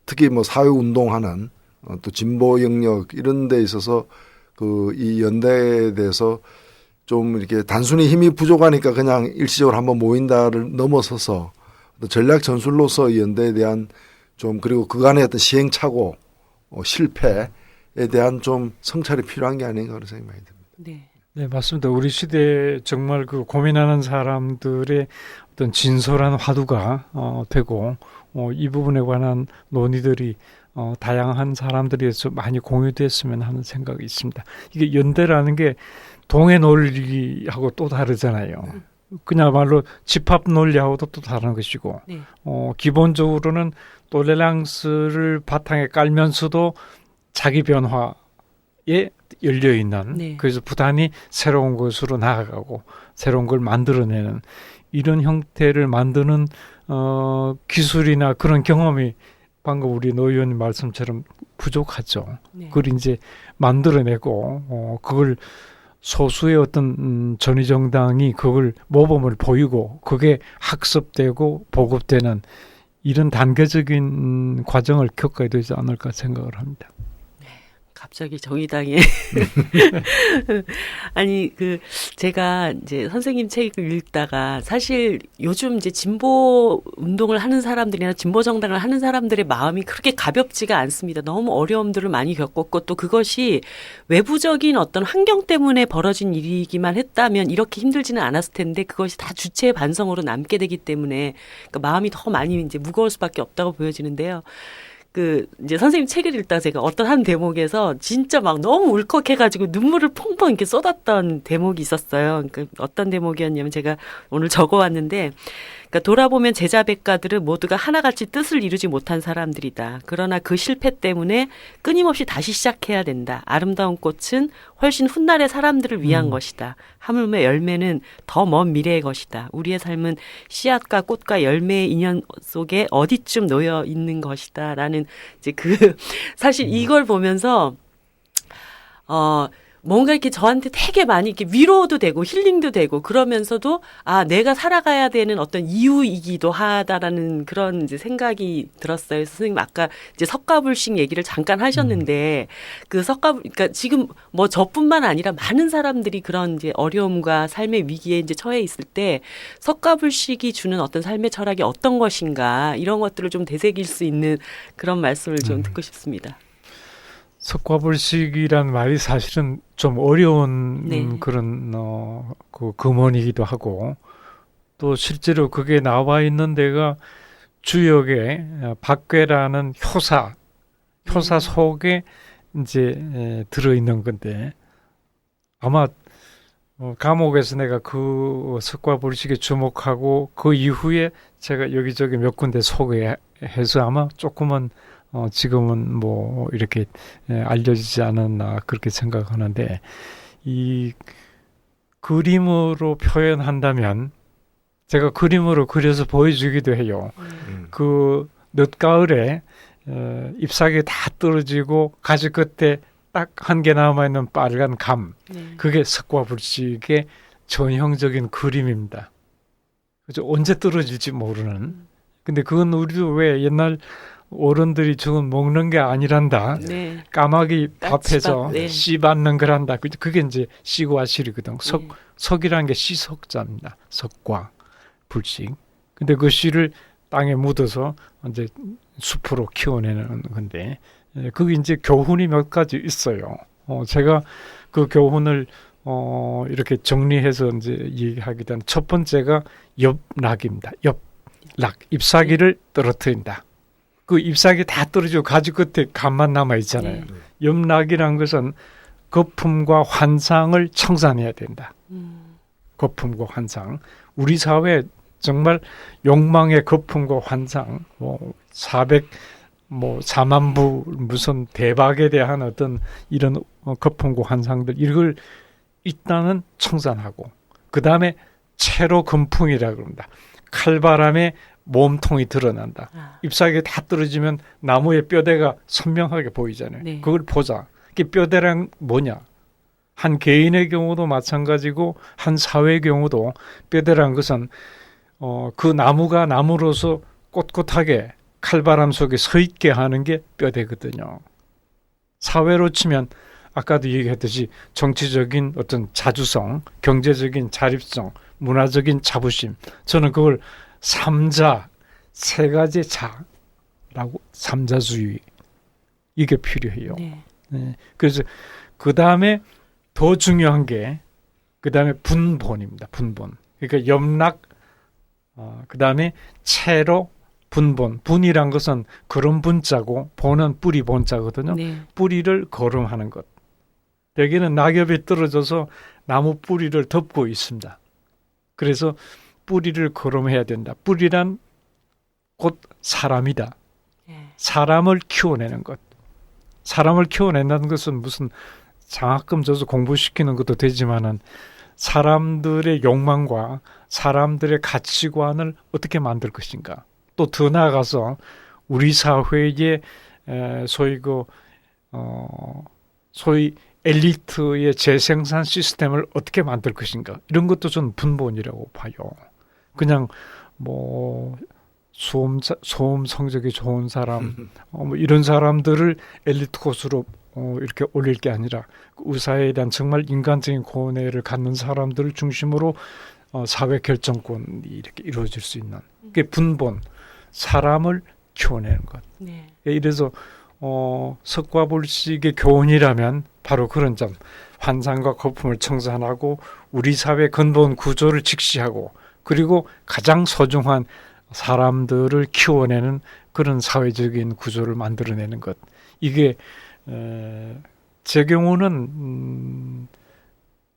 특히 뭐 사회운동하는 또 진보 영역 이런 데 있어서 이 연대에 대해서 좀 이렇게 단순히 힘이 부족하니까 그냥 일시적으로 한번 모인다를 넘어서서 전략 전술로서 연대에 대한 좀 그리고 그간의 어떤 시행착오, 실패에 대한 좀 성찰이 필요한 게 아닌가 그런 생각이 많이 듭니다. 네. 네, 맞습니다. 우리 시대에 정말 그 고민하는 사람들의 어떤 진솔한 화두가 되고 이 부분에 관한 논의들이 다양한 사람들에서 많이 공유됐으면 하는 생각이 있습니다. 이게 연대라는 게 동의 논리하고 또 다르잖아요. 그야말로 집합 논리하고도 또 다른 것이고 네. 기본적으로는 톨레랑스를 바탕에 깔면서도 자기 변화에 열려 있는 네. 그래서 부단히 새로운 것으로 나아가고 새로운 걸 만들어내는 이런 형태를 만드는 기술이나 그런 경험이 방금 우리 노 의원님 말씀처럼 부족하죠. 네. 그걸 이제 만들어내고 그걸 소수의 어떤 전위정당이 그걸 모범을 보이고 그게 학습되고 보급되는 이런 단계적인 과정을 겪어야 되지 않을까 생각을 합니다. 갑자기 정의당에 아니 제가 이제 선생님 책을 읽다가 사실 요즘 이제 진보 운동을 하는 사람들이나 진보 정당을 하는 사람들의 마음이 그렇게 가볍지가 않습니다. 너무 어려움들을 많이 겪었고 또 그것이 외부적인 어떤 환경 때문에 벌어진 일이기만 했다면 이렇게 힘들지는 않았을 텐데 그것이 다 주체의 반성으로 남게 되기 때문에 그러니까 마음이 더 많이 이제 무거울 수밖에 없다고 보여지는데요. 이제 선생님 책을 읽다가 제가 어떤 한 대목에서 진짜 막 너무 울컥해가지고 눈물을 펑펑 이렇게 쏟았던 대목이 있었어요. 그러니까 어떤 대목이었냐면 제가 오늘 적어왔는데, 그러니까 돌아보면 제자백가들은 모두가 하나같이 뜻을 이루지 못한 사람들이다. 그러나 그 실패 때문에 끊임없이 다시 시작해야 된다. 아름다운 꽃은 훨씬 훗날의 사람들을 위한 것이다. 하물며 열매는 더 먼 미래의 것이다. 우리의 삶은 씨앗과 꽃과 열매의 인연 속에 어디쯤 놓여 있는 것이다. 라는 이제 사실 이걸 보면서 뭔가 이렇게 저한테 되게 많이 이렇게 위로도 되고 힐링도 되고 그러면서도 내가 살아가야 되는 어떤 이유이기도 하다라는 그런 이제 생각이 들었어요. 선생님 아까 이제 석가불식 얘기를 잠깐 하셨는데 그러니까 지금 뭐 저뿐만 아니라 많은 사람들이 그런 이제 어려움과 삶의 위기에 이제 처해 있을 때 석가불식이 주는 어떤 삶의 철학이 어떤 것인가 이런 것들을 좀 되새길 수 있는 그런 말씀을 좀 듣고 싶습니다. 석가불식이란 말이 사실은 좀 어려운 네. 그런 그 금원이기도 하고 또 실제로 그게 나와 있는 데가 주역에 박괴라는 효사 속에 이제 들어 있는 건데 아마 감옥에서 내가 그 석가불식에 주목하고 그 이후에 제가 여기저기 몇 군데 소개해서 아마 조금은 지금은 뭐 이렇게 알려지지 않았나 그렇게 생각하는데 이 그림으로 표현한다면 제가 그림으로 그려서 보여주기도 해요. 그 늦가을에 잎사귀 다 떨어지고 가지 끝에 딱 한 개 남아있는 빨간 감 그게 석가불식의 전형적인 그림입니다. 그죠? 언제 떨어질지 모르는 근데 그건 우리도 왜 옛날 어른들이 저건 먹는 게 아니란다. 네. 까마귀 밥해서 네. 씨 받는 거란다. 그게 이제 씨과 실이거든. 석이라는 게 씨석자입니다. 석과 불식. 근데 그 씨를 땅에 묻어서 이제 숲으로 키워내는 건데 그게 이제 교훈이 몇 가지 있어요. 제가 그 교훈을 이렇게 정리해서 이제 얘기하게 된 첫 번째가 엽락입니다. 엽락. 잎사귀를 떨어뜨린다. 그 잎사귀 다 떨어지고 가지 끝에 감만 남아 있잖아요. 엽락이란 것은 거품과 환상을 청산해야 된다. 거품과 환상. 우리 사회 정말 욕망의 거품과 환상, 4만 부 무슨 대박에 대한 어떤 이런 거품과 환상들 이걸 일단은 청산하고 그 다음에 채로 금풍이라고 그럽니다. 칼바람에 몸통이 드러난다. 잎사귀가 다 떨어지면 나무의 뼈대가 선명하게 보이잖아요. 네. 그걸 보자. 그게 뼈대란 뭐냐? 한 개인의 경우도 마찬가지고 한 사회의 경우도 뼈대란 것은 그 나무가 나무로서 꼿꼿하게 칼바람 속에 서 있게 하는 게 뼈대거든요. 사회로 치면 아까도 얘기했듯이 정치적인 어떤 자주성, 경제적인 자립성, 문화적인 자부심. 저는 그걸 삼자, 세 가지 자라고 삼자주의 이게 필요해요. 네. 네. 그래서 그 다음에 더 중요한 게 그 다음에 분본입니다. 분본. 그러니까 염락, 그 다음에 채로 분본. 분이란 것은 그런 분자고 본은 뿌리 본자거든요. 네. 뿌리를 거름하는 것. 대개는 낙엽이 떨어져서 나무 뿌리를 덮고 있습니다. 그래서 뿌리를 거름해야 된다. 뿌리란 곧 사람이다. 예. 사람을 키워내는 것. 사람을 키워낸다는 것은 무슨 장학금 줘서 공부시키는 것도 되지만은 사람들의 욕망과 사람들의 가치관을 어떻게 만들 것인가. 또 더 나아가서 우리 사회의 소위 엘리트의 재생산 시스템을 어떻게 만들 것인가. 이런 것도 저는 분본이라고 봐요. 그냥 뭐 수험 성적이 좋은 사람 뭐 이런 사람들을 엘리트 코스로 이렇게 올릴 게 아니라 의사에 대한 정말 인간적인 고뇌를 갖는 사람들을 중심으로 사회 결정권이 이렇게 이루어질 수 있는 그게 분본, 사람을 키워내는 것. 네. 이래서 석가불식의 교훈이라면 바로 그런 점, 환상과 거품을 청산하고 우리 사회 근본 구조를 직시하고 그리고 가장 소중한 사람들을 키워내는 그런 사회적인 구조를 만들어내는 것. 이게 제 경우는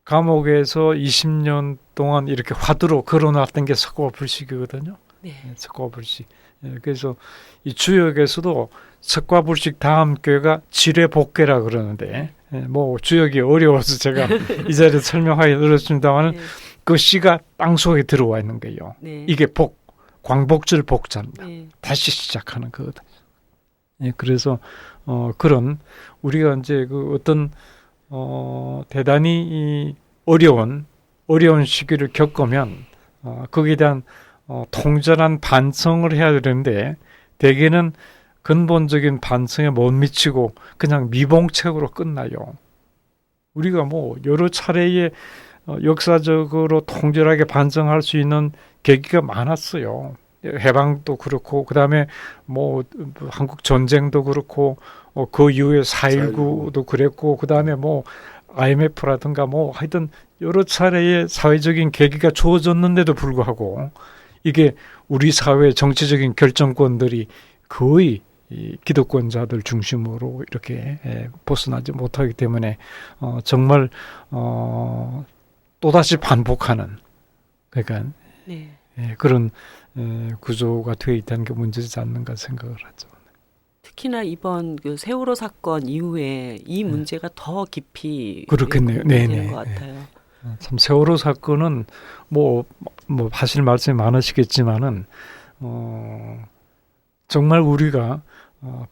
감옥에서 20년 동안 이렇게 화두로 걸어놨던 게 석가불식이거든요. 네. 석가불식. 그래서 이 주역에서도 석가불식 다음 교회가 지뢰복계라 그러는데 뭐 주역이 어려워서 제가 이 자리에 설명하기 어렵습니다만 네. 그 씨가 땅속에 들어와 있는 거예요. 네. 이게 광복절 복자입니다. 네. 다시 시작하는 거거든요. 그래서 그런 우리가 이제 그 어떤 대단히 어려운 시기를 겪으면 거기에 대한 통절한 반성을 해야 되는데 대개는 근본적인 반성에 못 미치고 그냥 미봉책으로 끝나요. 우리가 뭐 여러 차례의 역사적으로 통절하게 반성할 수 있는 계기가 많았어요. 해방도 그렇고 그다음에 뭐 한국 전쟁도 그렇고 그 이후에 4.19도 그랬고 그다음에 뭐 IMF라든가 뭐 하여튼 여러 차례의 사회적인 계기가 주어졌는데도 불구하고 이게 우리 사회의 정치적인 결정권들이 거의 이 기득권자들 중심으로 이렇게 벗어나지 못하기 때문에 정말 또다시 반복하는 그러니까 네. 그런 구조가 되어 있다는 게 문제지 않는가 생각을 하죠. 특히나 이번 그 세월호 사건 이후에 이 문제가 더 깊이 그렇겠네요. 되는 것 같아요. 참 세월호 사건은 뭐 하실 말씀이 많으시겠지만은 정말 우리가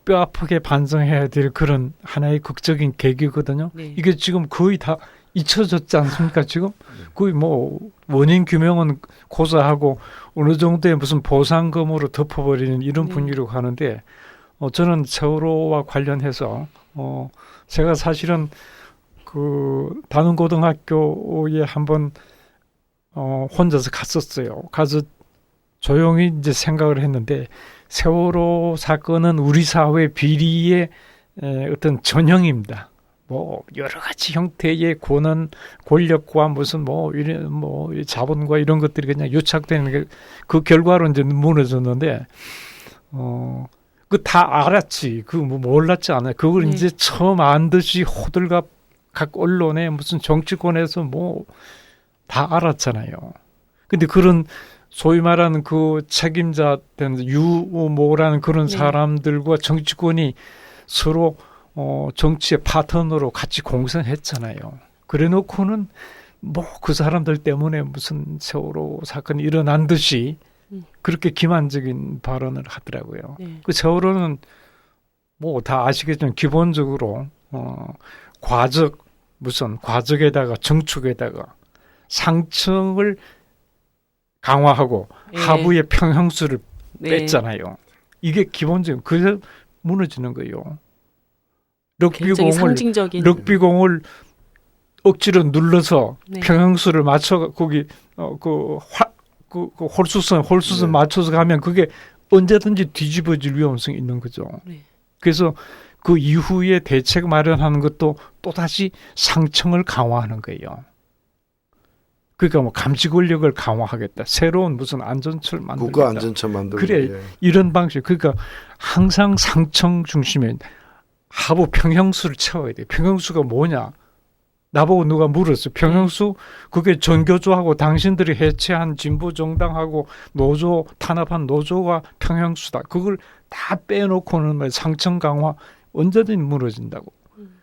뼈 아프게 반성해야 될 그런 하나의 극적인 계기거든요. 네. 이게 지금 거의 다 잊혀졌지 않습니까? 지금 거의 뭐 원인 규명은 고사하고 어느 정도의 무슨 보상금으로 덮어버리는 이런 네. 분위기로 가는데 저는 세월호와 관련해서 제가 사실은 그 단원고등학교에 한번 혼자서 갔었어요. 가서 조용히 이제 생각을 했는데 세월호 사건은 우리 사회 비리의 어떤 전형입니다. 뭐 여러 가지 형태의 권력과 무슨 뭐 이런 뭐 자본과 이런 것들이 그냥 유착되는 게 그 결과로 이제 무너졌는데 그 다 알았지. 그 뭐 몰랐지 않아요. 그걸 네. 이제 처음 안 듯이 호들갑 각 언론에 무슨 정치권에서 뭐 다 알았잖아요. 근데 그런 소위 말하는 그 책임자 된 유모라는 그런 네. 사람들과 정치권이 서로 정치의 파트너로 같이 공생했잖아요. 그래 놓고는 뭐 그 사람들 때문에 무슨 세월호 사건이 일어난 듯이 그렇게 기만적인 발언을 하더라고요. 네. 그 세월호는 뭐 다 아시겠지만 기본적으로 과적에다가 정축에다가 상층을 강화하고 네. 하부의 평형수를 네. 뺐잖아요. 이게 기본적인 그래서 무너지는 거예요. 굉장히 상징적인 럭비공을 억지로 눌러서 네. 평형수를 맞춰 거기 그 홀수선 네. 맞춰서 가면 그게 언제든지 뒤집어질 위험성이 있는 거죠. 네. 그래서 그 이후에 대책 마련하는 것도 또다시 상층을 강화하는 거예요. 그러니까 뭐 감시 권력을 강화하겠다. 새로운 무슨 안전처를 만들겠다. 국가 안전처 만들고 그래. 예. 이런 방식. 그러니까 항상 상층 중심에 하부 평형수를 채워야 돼요. 평형수가 뭐냐? 나보고 누가 물었어. 평형수 그게 전교조하고 당신들이 해체한 진보정당하고 노조 탄압한 노조가 평형수다. 그걸 다 빼놓고는 뭐 상층 강화 언제든지 무너진다고.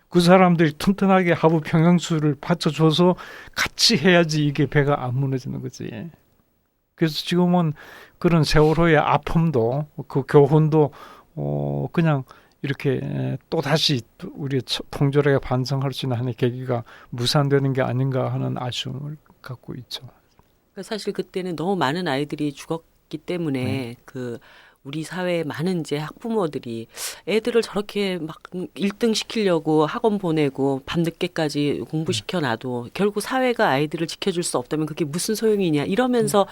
그 사람들이 튼튼하게 하부 평형수를 받쳐줘서 같이 해야지 이게 배가 안 무너지는 거지. 그래서 지금은 그런 세월호의 아픔도 그 교훈도 그냥 이렇게 또 다시 우리 통절하게 반성할 수 있는 하나의 계기가 무산되는 게 아닌가 하는 아쉬움을 갖고 있죠. 사실 그때는 너무 많은 아이들이 죽었기 때문에 그 우리 사회의 많은 이제 학부모들이 애들을 저렇게 막 1등 시키려고 학원 보내고 밤늦게까지 공부시켜 놔도 결국 사회가 아이들을 지켜줄 수 없다면 그게 무슨 소용이냐 이러면서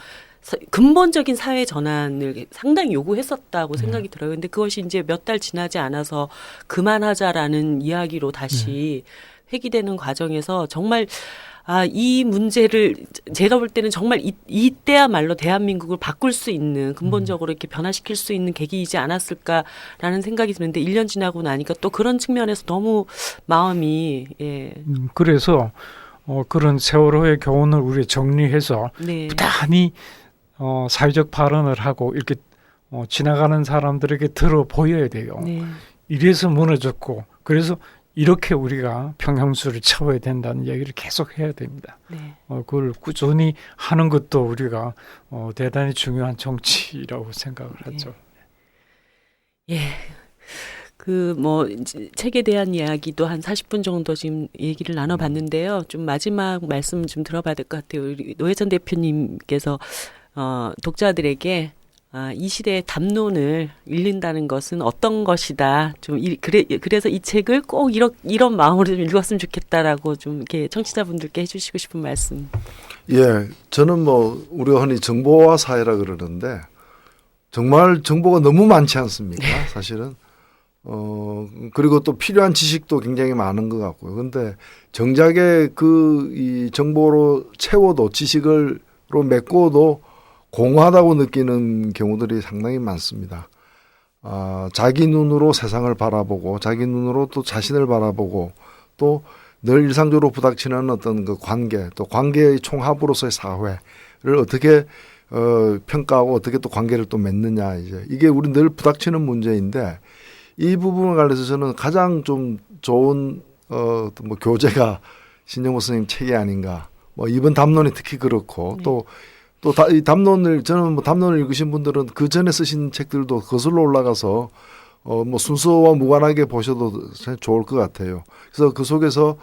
근본적인 사회 전환을 상당히 요구했었다고 생각이 들어요. 근데 그것이 이제 몇 달 지나지 않아서 그만하자라는 이야기로 다시 회귀되는 과정에서 정말 이 문제를 제가 볼 때는 정말 이때야말로 대한민국을 바꿀 수 있는 근본적으로 이렇게 변화시킬 수 있는 계기이지 않았을까라는 생각이 드는데 1년 지나고 나니까 또 그런 측면에서 너무 마음이 그래서 그런 세월호의 교훈을 우리 정리해서 네. 부단히 사회적 발언을 하고 이렇게 지나가는 사람들에게 들어 보여야 돼요. 네. 이래서 무너졌고 그래서 이렇게 우리가 평형수를 채워야 된다는 얘기를 계속 해야 됩니다. 네. 그걸 꾸준히 하는 것도 우리가 대단히 중요한 정치라고 생각을 하죠. 예. 책에 대한 이야기도 한 40분 정도 지금 얘기를 나눠봤는데요. 좀 마지막 말씀 좀 들어봐야 될 것 같아요. 우리 노회찬 대표님께서 독자들에게 이 시대의 담론을 읽는다는 것은 어떤 것이다. 그래서 이 책을 꼭 이런 마음으로 좀 읽었으면 좋겠다라고 좀 이렇게 청취자분들께 해주시고 싶은 말씀. 예, 저는 우리가 흔히 정보화 사회라 그러는데 정말 정보가 너무 많지 않습니까? 사실은. 그리고 또 필요한 지식도 굉장히 많은 것 같고요. 근데 정작에 이 정보로 채워도 지식으로 메꿔도 공허하다고 느끼는 경우들이 상당히 많습니다. 자기 눈으로 세상을 바라보고 자기 눈으로 또 자신을 바라보고 또 늘 일상적으로 부닥치는 어떤 그 관계 또 관계의 총합으로서의 사회를 어떻게 평가하고 어떻게 또 관계를 또 맺느냐 이게 우리 늘 부닥치는 문제인데 이 부분에 관해서 저는 가장 좀 좋은 교재가 신정보 선생님 책이 아닌가. 이번 담론이 특히 그렇고 또 이 담론을 저는 담론을 읽으신 분들은 그 전에 쓰신 책들도 거슬러 올라가서 순서와 무관하게 보셔도 좋을 것 같아요. 그래서 그 속에서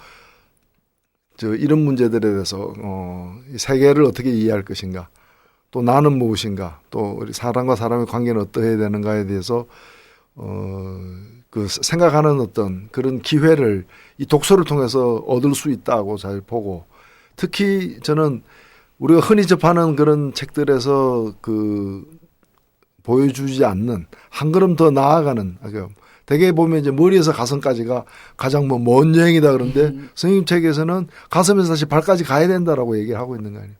이런 문제들에 대해서 세계를 어떻게 이해할 것인가, 또 나는 무엇인가, 또 우리 사람과 사람의 관계는 어떠해야 되는가에 대해서 그 생각하는 어떤 그런 기회를 이 독서를 통해서 얻을 수 있다고 잘 보고 특히 저는 우리가 흔히 접하는 그런 책들에서 보여주지 않는 한 걸음 더 나아가는 대개 보면 이제 머리에서 가슴까지가 가장 먼 여행이다 그런데 선생님 책에서는 가슴에서 다시 발까지 가야 된다라고 얘기를 하고 있는 거 아니에요.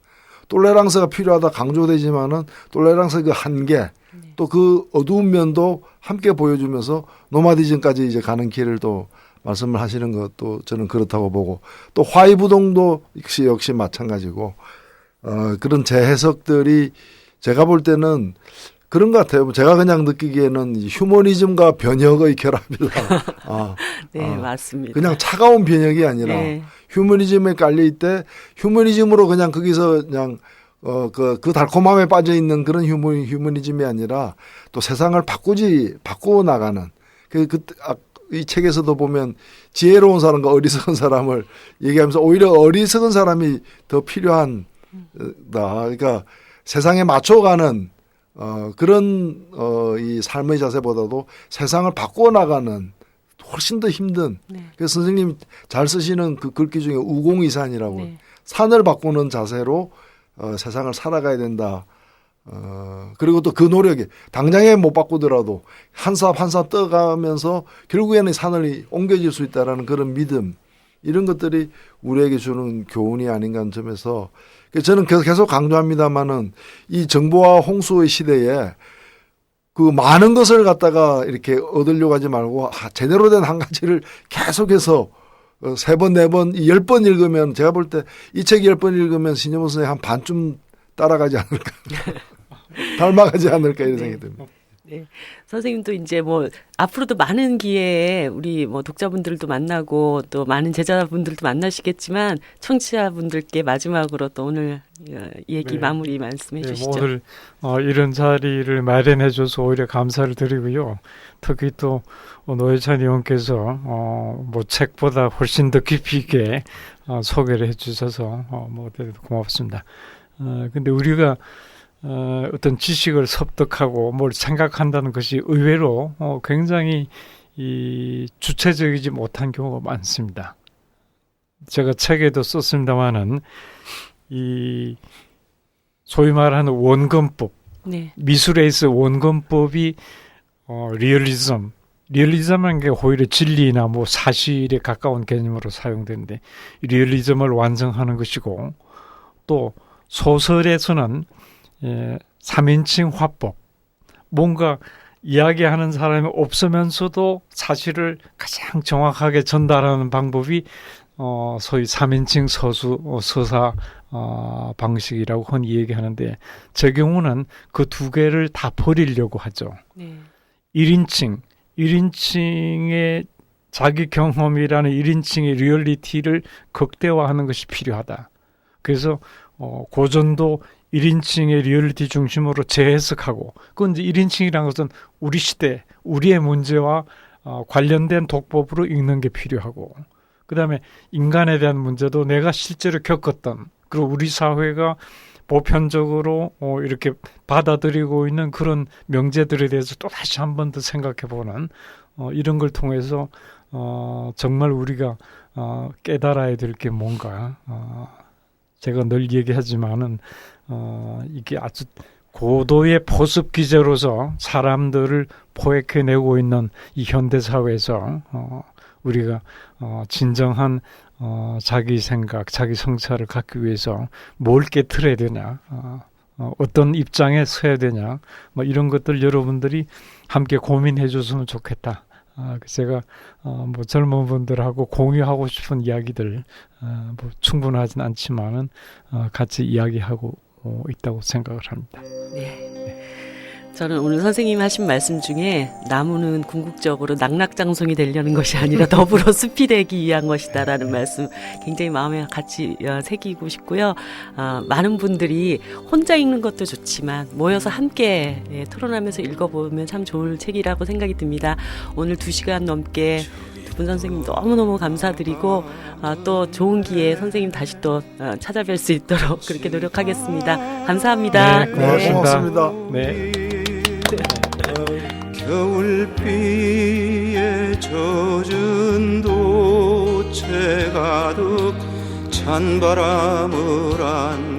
톨레랑스가 필요하다 강조되지만은 톨레랑스의 그 한계 또 그 어두운 면도 함께 보여주면서 노마디즘까지 이제 가는 길을 또 말씀을 하시는 것도 저는 그렇다고 보고 또 화이부동도 역시 마찬가지고 그런 재해석들이 제가 볼 때는 그런 것 같아요. 제가 그냥 느끼기에는 휴머니즘과 변혁의 결합이다. 네, 맞습니다. 그냥 차가운 변혁이 아니라 휴머니즘에 깔려 있대 휴머니즘으로 그냥 거기서 그냥 그 달콤함에 빠져 있는 그런 휴머니즘이 아니라 또 세상을 바꾸어 나가는 이 책에서도 보면 지혜로운 사람과 어리석은 사람을 얘기하면서 오히려 어리석은 사람이 더 필요한 그러니까 세상에 맞춰가는 그런 이 삶의 자세보다도 세상을 바꾸어 나가는 훨씬 더 힘든 그래서 선생님이 잘 쓰시는 그 글귀 중에 우공이산이라고 산을 바꾸는 자세로 세상을 살아가야 된다. 그리고 또 그 노력이 당장에 못 바꾸더라도 한 삽 한 삽 떠가면서 결국에는 산을 옮겨질 수 있다라는 그런 믿음 이런 것들이 우리에게 주는 교훈이 아닌가 하는 점에서 저는 계속 강조합니다마는 이 정보화 홍수의 시대에 그 많은 것을 갖다가 이렇게 얻으려고 하지 말고 제대로 된 한 가지를 계속해서 세 번, 네 번, 10번 읽으면 제가 볼 때 이 책 10번 읽으면 신영호 선생님 한 반쯤 따라가지 않을까. 닮아가지 않을까 이런 생각이 듭니다. 네. 선생님도 이제 뭐 앞으로도 많은 기회에 우리 뭐 독자분들도 만나고 또 많은 제자분들도 만나시겠지만 청취자분들께 마지막으로 또 오늘 얘기 네. 마무리 말씀해 네, 주시죠. 오늘 이런 자리를 마련해 줘서 오히려 감사를 드리고요. 특히 또 노회찬 의원께서 뭐 책보다 훨씬 더 깊이 있게 소개를 해 주셔서 뭐 고맙습니다. 근데 우리가 어떤 지식을 섭득하고 뭘 생각한다는 것이 의외로 굉장히 이 주체적이지 못한 경우가 많습니다. 제가 책에도 썼습니다마는 이 소위 말하는 원근법, 네. 미술에 있어 원근법이 리얼리즘이라는 게 오히려 진리나 뭐 사실에 가까운 개념으로 사용되는데 리얼리즘을 완성하는 것이고 또 소설에서는 3인칭 화법, 뭔가 이야기하는 사람이 없으면서도 사실을 가장 정확하게 전달하는 방법이 소위 3인칭 서사 방식이라고 흔히 얘기하는데 제 경우는 그 두 개를 다 버리려고 하죠. 네. 1인칭의 자기 경험이라는 1인칭의 리얼리티를 극대화하는 것이 필요하다. 그래서 고전도 1인칭의 리얼리티 중심으로 재해석하고 그건 이제 1인칭이라는 것은 우리 시대, 우리의 문제와 관련된 독법으로 읽는 게 필요하고 그 다음에 인간에 대한 문제도 내가 실제로 겪었던 그리고 우리 사회가 보편적으로 이렇게 받아들이고 있는 그런 명제들에 대해서 또 다시 한 번 더 생각해보는 이런 걸 통해서 정말 우리가 깨달아야 될 게 뭔가 제가 늘 얘기하지만은 이게 아주 고도의 포습 기제로서 사람들을 포획해내고 있는 이 현대 사회에서 우리가 진정한 자기 생각, 자기 성찰을 갖기 위해서 뭘 깨트려야 되냐, 어떤 입장에 서야 되냐, 뭐 이런 것들 여러분들이 함께 고민해 줬으면 좋겠다. 제가 뭐 젊은 분들하고 공유하고 싶은 이야기들 뭐 충분하진 않지만은 같이 이야기하고 있다고 생각을 합니다. 네. 저는 오늘 선생님 하신 말씀 중에 나무는 궁극적으로 낙락장송이 되려는 것이 아니라 더불어 숲이 되기 위한 것이다라는 말씀 굉장히 마음에 같이 새기고 싶고요. 많은 분들이 혼자 읽는 것도 좋지만 모여서 함께 토론하면서 읽어보면 참 좋을 책이라고 생각이 듭니다. 오늘 2시간 넘게 두 분 선생님 너무너무 감사드리고 또 좋은 기회에 선생님 다시 또 찾아뵐 수 있도록 그렇게 노력하겠습니다. 감사합니다. 네, 고맙습니다. 고맙습니다. 네. 겨울비에 젖은 도채 가득 찬바람을 안